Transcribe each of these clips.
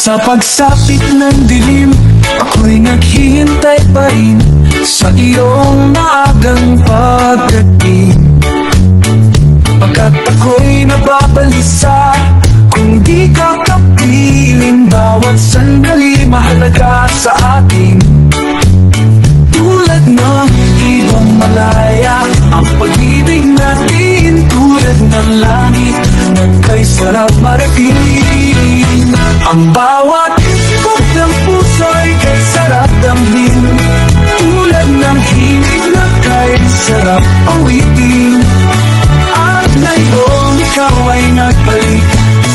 Sa pagsapit ng dilim, ako'y naghihintay pa rin sa iyong maagang pagdating. Pagkat ako'y nababalisa kung di ka kapiling, bawat sandali mahalaga sa atin. Tulad ng ibang malaya ang pag-ibig natin, tulad ng langit na kay sarap marating. Ang bawat ikot ng puso'y kay sarap damhin, tulad ng himig na kay sarap awitin. At ngayong ikaw ay nagbalik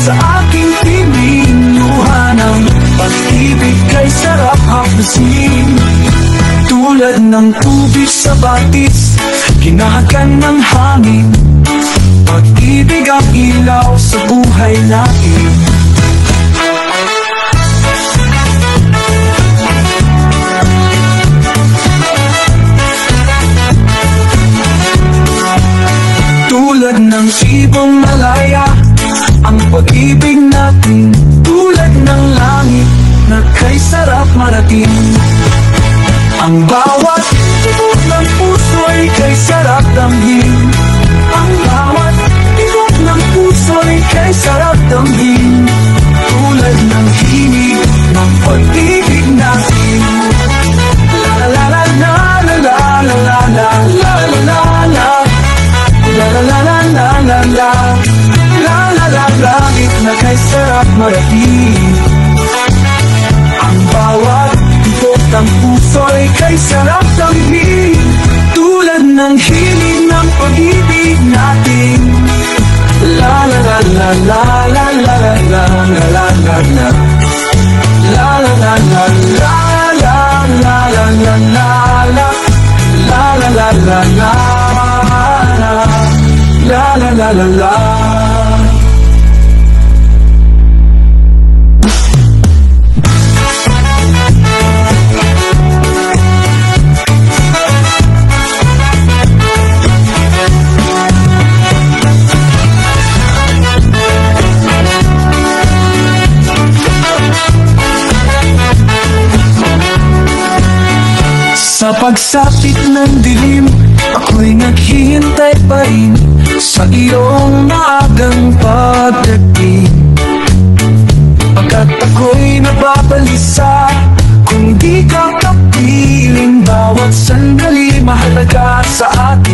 sa aking piling, luha ng pag-ibig kay sarap hapusin. Tulad ng tubig sa batis, ginahagan ng hangin, pag-ibig ang ilaw sa buhay natin. Tulad ng ibong malaya ang pag-ibig natin, tulad ng langit na kay sarap marating. Ang bawat tibok ng puso'y kay sarap damhin, ang bawat tibok ng puso'y kay sarap damhin, tulad ng himig ng pag-ibig natin. La la la la la la la la la la la la la. La la la la la la la, la la la, langit na kay sarap marating. Ang bawat tibok ng puso'y kay sarap damhin, tulad ng hilig ng pag-ibig natin. La la la la la la la la la la la la la. La la la la la la la la la la la. La la la la la. La la la la la. Sa pagsapit ng dilim, ako'y naghihintay pa rin sa iyong maagang pagdating. Pagkat ako'y nababalisa kung di ka kapiling, bawat sandali mahalaga sa atin.